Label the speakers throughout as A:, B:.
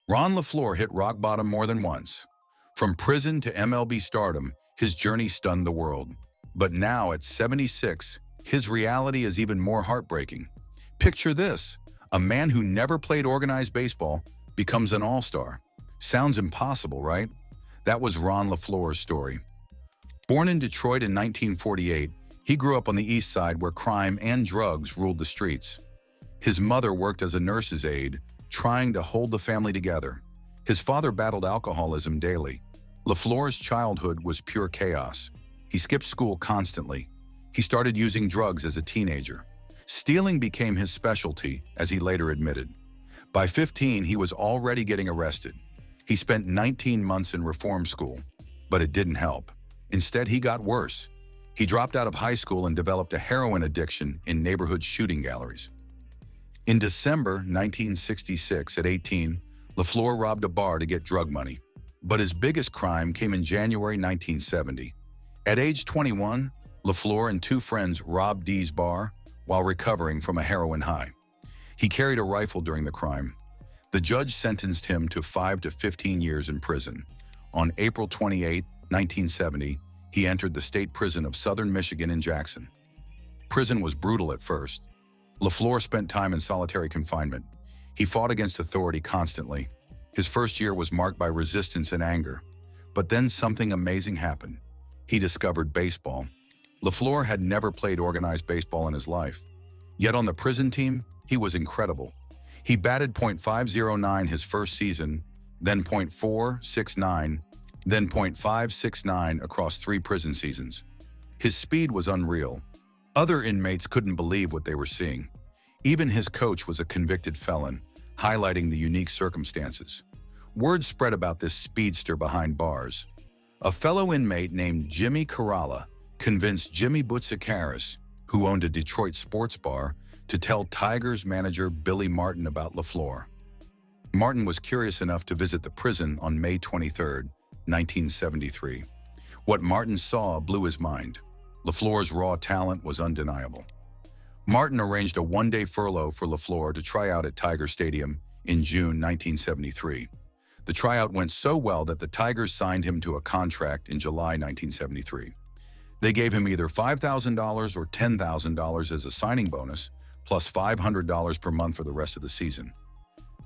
A: Ron LeFlore hit rock bottom more than once. From prison to MLB stardom, his journey stunned the world. But now, at 76, his reality is even more heartbreaking. Picture this: a man who never played organized baseball becomes an all-star. Sounds impossible, right? That was Ron LeFlore's story. Born in Detroit in 1948, he grew up on the East Side where crime and drugs ruled the streets. His mother worked as a nurse's aide, trying to hold the family together. His father battled alcoholism daily. LeFlore's childhood was pure chaos. He skipped school constantly. He started using drugs as a teenager. Stealing became his specialty, as he later admitted. By 15, he was already getting arrested. He spent 19 months in reform school, but it didn't help. Instead, he got worse. He dropped out of high school and developed a heroin addiction in neighborhood shooting galleries. In December 1966, at 18, LeFlore robbed a bar to get drug money. But his biggest crime came in January 1970. At age 21, LeFlore and two friends robbed Dee's bar while recovering from a heroin high. He carried a rifle during the crime. The judge sentenced him to 5 to 15 years in prison. On April 28, 1970, he entered the state prison of Southern Michigan in Jackson. Prison was brutal at first. LeFlore spent time in solitary confinement. He fought against authority constantly. His first year was marked by resistance and anger. But then something amazing happened. He discovered baseball. LeFlore had never played organized baseball in his life. Yet on the prison team, he was incredible. He batted .509 his first season, then .469, then .569 across 3 prison seasons. His speed was unreal. Other inmates couldn't believe what they were seeing. Even his coach was a convicted felon, highlighting the unique circumstances. Word spread about this speedster behind bars. A fellow inmate named Jimmy Kerala convinced Jimmy Boutsikaris, who owned a Detroit sports bar, to tell Tigers manager Billy Martin about LeFlore. Martin was curious enough to visit the prison on May 23, 1973. What Martin saw blew his mind. LeFlore's raw talent was undeniable. Martin arranged a one-day furlough for LeFlore to try out at Tiger Stadium in June 1973. The tryout went so well that the Tigers signed him to a contract in July 1973. They gave him either $5,000 or $10,000 as a signing bonus, plus $500 per month for the rest of the season.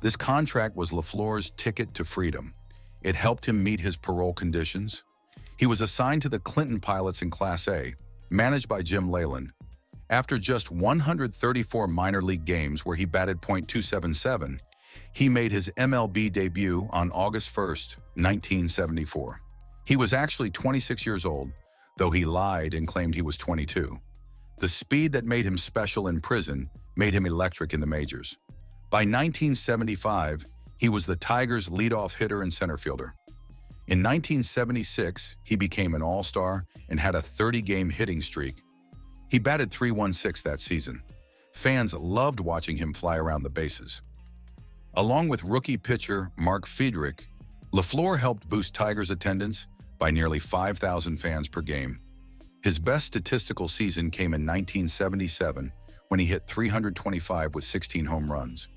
A: This contract was LeFlore's ticket to freedom. It helped him meet his parole conditions. He was assigned to the Clinton Pilots in Class A, managed by Jim Leyland. After just 134 minor league games where he batted .277, he made his MLB debut on August 1, 1974. He was actually 26 years old, though he lied and claimed he was 22. The speed that made him special in prison made him electric in the majors. By 1975, he was the Tigers' leadoff hitter and center fielder. In 1976, he became an all-star and had a 30-game hitting streak. He batted .316 that season. Fans loved watching him fly around the bases. Along with rookie pitcher Mark Friedrich, LeFlore helped boost Tigers' attendance by nearly 5,000 fans per game. His best statistical season came in 1977 when he hit .325 with 16 home runs.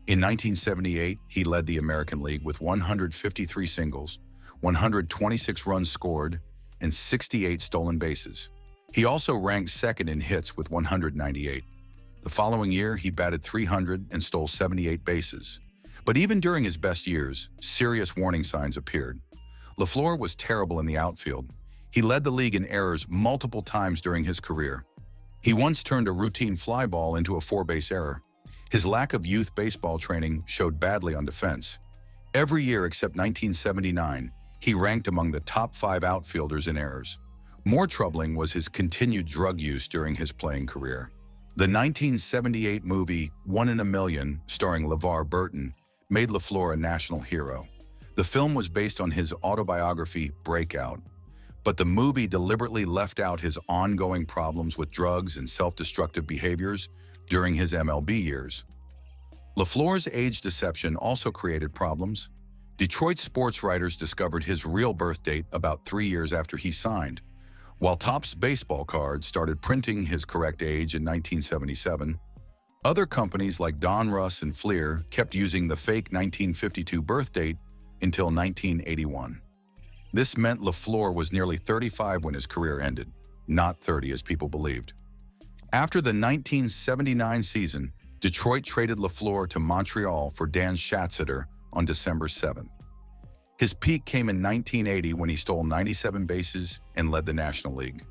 A: In 1978, he led the American League with 153 singles, 126 runs scored, and 68 stolen bases. He also ranked second in hits with 198. The following year, he batted .300 and stole 78 bases. But even during his best years, serious warning signs appeared. LeFlore was terrible in the outfield. He led the league in errors multiple times during his career. He once turned a routine fly ball into a 4-base error. His lack of youth baseball training showed badly on defense. Every year except 1979, he ranked among the top 5 outfielders in errors. More troubling was his continued drug use during his playing career. The 1978 movie One in a Million, starring LeVar Burton, made LeFlore a national hero. The film was based on his autobiography, Breakout, but the movie deliberately left out his ongoing problems with drugs and self-destructive behaviors during his MLB years. LeFlore's age deception also created problems. Detroit sports writers discovered his real birth date about 3 years after he signed. While Topps baseball cards started printing his correct age in 1977, Other companies like Don Russ and Fleer kept using the fake 1952 birth date until 1981. This meant LeFlore was nearly 35 when his career ended, not 30 as people believed. After the 1979 season, Detroit traded LeFlore to Montreal for Dan Schatzeder on December 7th. His peak came in 1980 when he stole 97 bases and led the National League.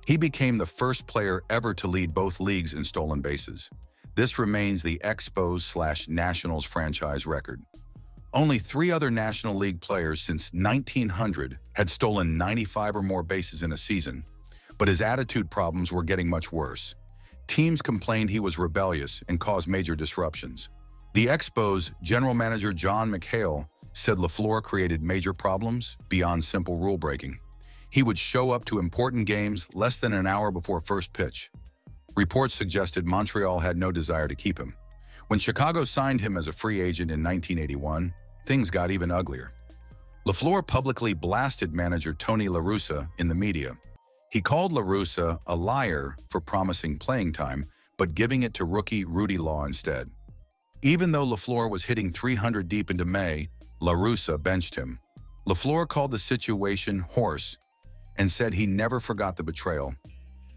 A: He became the first player ever to lead both leagues in stolen bases. This remains the Expos/Nationals franchise record. Only 3 other National League players since 1900 had stolen 95 or more bases in a season, but his attitude problems were getting much worse. Teams complained he was rebellious and caused major disruptions. The Expos' general manager John McHale said LeFlore created major problems beyond simple rule breaking. He would show up to important games less than an hour before first pitch. Reports suggested Montreal had no desire to keep him. When Chicago signed him as a free agent in 1981, things got even uglier. LeFlore publicly blasted manager Tony La Russa in the media. He called La Russa a liar for promising playing time, but giving it to rookie Rudy Law instead. Even though LeFlore was hitting 300 deep into May, La Russa benched him. LeFlore called the situation "horse" and said he never forgot the betrayal.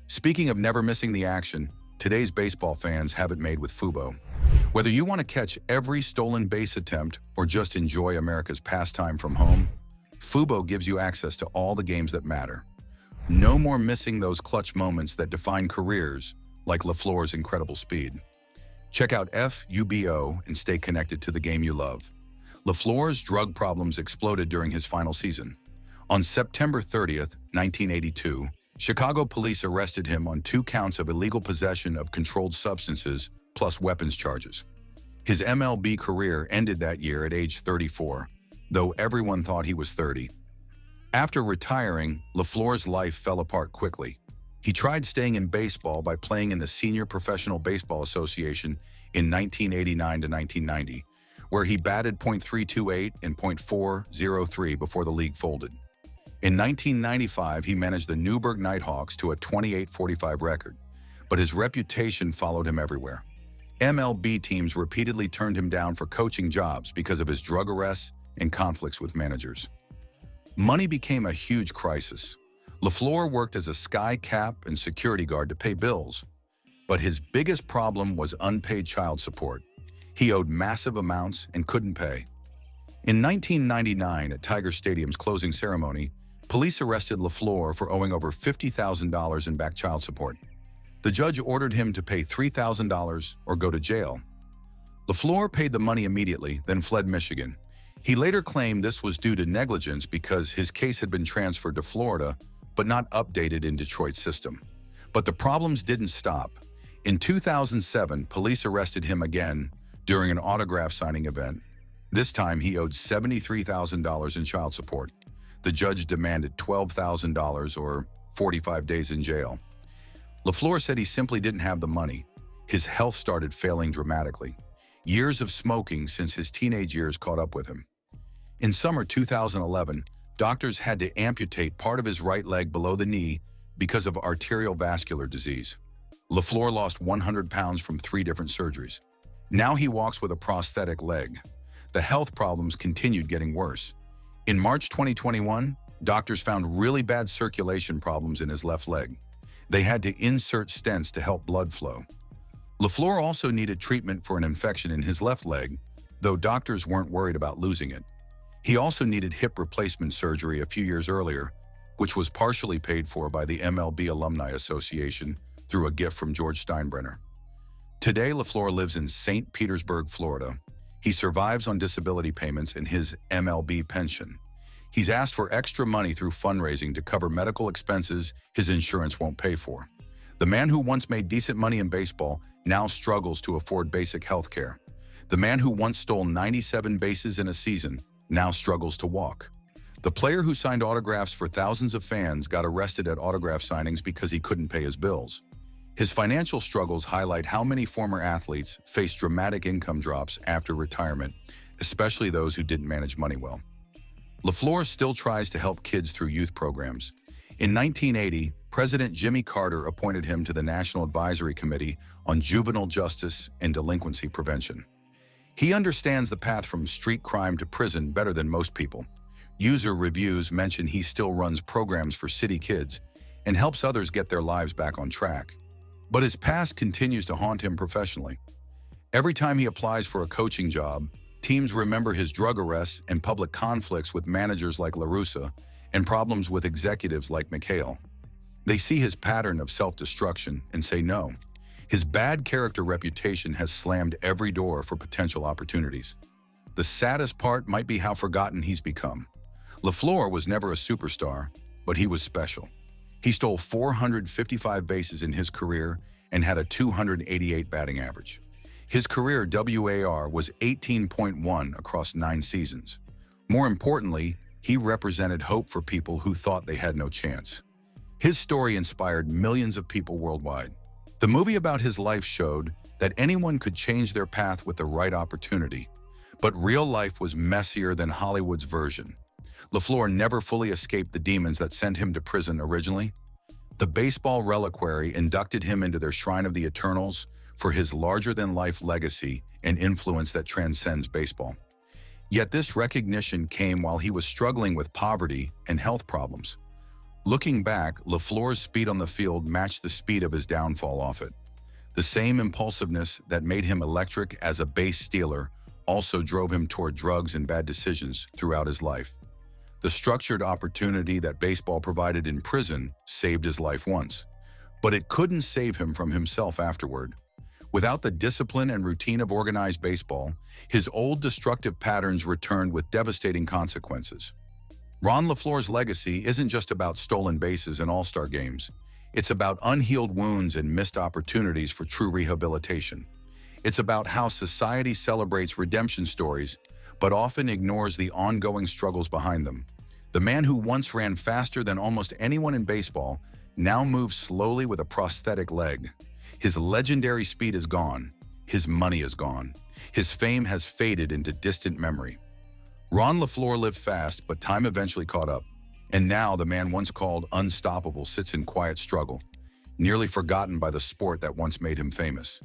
A: Speaking of never missing the action, today's baseball fans have it made with Fubo. Whether you want to catch every stolen base attempt or just enjoy America's pastime from home, Fubo gives you access to all the games that matter. No more missing those clutch moments that define careers, like LeFlore's incredible speed. Check out FUBO and stay connected to the game you love. LeFlore's drug problems exploded during his final season. On September 30th, 1982, Chicago police arrested him on 2 counts of illegal possession of controlled substances plus weapons charges. His MLB career ended that year at age 34, though everyone thought he was 30. After retiring, LeFlore's life fell apart quickly. He tried staying in baseball by playing in the Senior Professional Baseball Association in 1989 to 1990, where he batted .328 and .403 before the league folded. In 1995, he managed the Newburgh Nighthawks to a 28-45 record, but his reputation followed him everywhere. MLB teams repeatedly turned him down for coaching jobs because of his drug arrests and conflicts with managers. Money became a huge crisis. LeFlore worked as a sky cap and security guard to pay bills, but his biggest problem was unpaid child support. He owed massive amounts and couldn't pay. In 1999, at Tiger Stadium's closing ceremony, police arrested LeFlore for owing over $50,000 in back child support. The judge ordered him to pay $3,000 or go to jail. LeFlore paid the money immediately, then fled Michigan. He later claimed this was due to negligence because his case had been transferred to Florida, but not updated in Detroit's system. But the problems didn't stop. In 2007, police arrested him again during an autograph signing event. This time, he owed $73,000 in child support. The judge demanded $12,000 or 45 days in jail. LeFlore said he simply didn't have the money. His health started failing dramatically. Years of smoking since his teenage years caught up with him. In summer 2011, doctors had to amputate part of his right leg below the knee because of arterial vascular disease. LeFlore lost 100 pounds from 3 different surgeries. Now he walks with a prosthetic leg. The health problems continued getting worse. In March 2021, doctors found really bad circulation problems in his left leg. They had to insert stents to help blood flow. LeFlore also needed treatment for an infection in his left leg, though doctors weren't worried about losing it. He also needed hip replacement surgery a few years earlier, which was partially paid for by the MLB Alumni Association through a gift from George Steinbrenner. Today, LeFlore lives in St. Petersburg, Florida. He survives on disability payments and his MLB pension. He's asked for extra money through fundraising to cover medical expenses his insurance won't pay for. The man who once made decent money in baseball now struggles to afford basic health care. The man who once stole 97 bases in a season now struggles to walk. The player who signed autographs for thousands of fans got arrested at autograph signings because he couldn't pay his bills. His financial struggles highlight how many former athletes face dramatic income drops after retirement, especially those who didn't manage money well. LeFlore still tries to help kids through youth programs. In 1980, President Jimmy Carter appointed him to the National Advisory Committee on Juvenile Justice and Delinquency Prevention. He understands the path from street crime to prison better than most people. User reviews mention he still runs programs for city kids and helps others get their lives back on track. But his past continues to haunt him professionally. Every time he applies for a coaching job, teams remember his drug arrests and public conflicts with managers like LaRussa and problems with executives like McHale. They see his pattern of self-destruction and say no. His bad character reputation has slammed every door for potential opportunities. The saddest part might be how forgotten he's become. LeFlore was never a superstar, but he was special. He stole 455 bases in his career and had a 288 batting average. His career WAR was 18.1 across 9 seasons. More importantly, he represented hope for people who thought they had no chance. His story inspired millions of people worldwide. The movie about his life showed that anyone could change their path with the right opportunity, but real life was messier than Hollywood's version. LeFlore never fully escaped the demons that sent him to prison originally. The baseball reliquary inducted him into their Shrine of the Eternals for his larger-than-life legacy and influence that transcends baseball. Yet this recognition came while he was struggling with poverty and health problems. Looking back, LeFlore's speed on the field matched the speed of his downfall off it. The same impulsiveness that made him electric as a base stealer also drove him toward drugs and bad decisions throughout his life. The structured opportunity that baseball provided in prison saved his life once, but it couldn't save him from himself afterward. Without the discipline and routine of organized baseball, his old destructive patterns returned with devastating consequences. Ron LeFlore's legacy isn't just about stolen bases and all-star games. It's about unhealed wounds and missed opportunities for true rehabilitation. It's about how society celebrates redemption stories, but often ignores the ongoing struggles behind them. The man who once ran faster than almost anyone in baseball now moves slowly with a prosthetic leg. His legendary speed is gone. His money is gone. His fame has faded into distant memory. Ron LeFlore lived fast, but time eventually caught up. And now the man once called unstoppable sits in quiet struggle, nearly forgotten by the sport that once made him famous.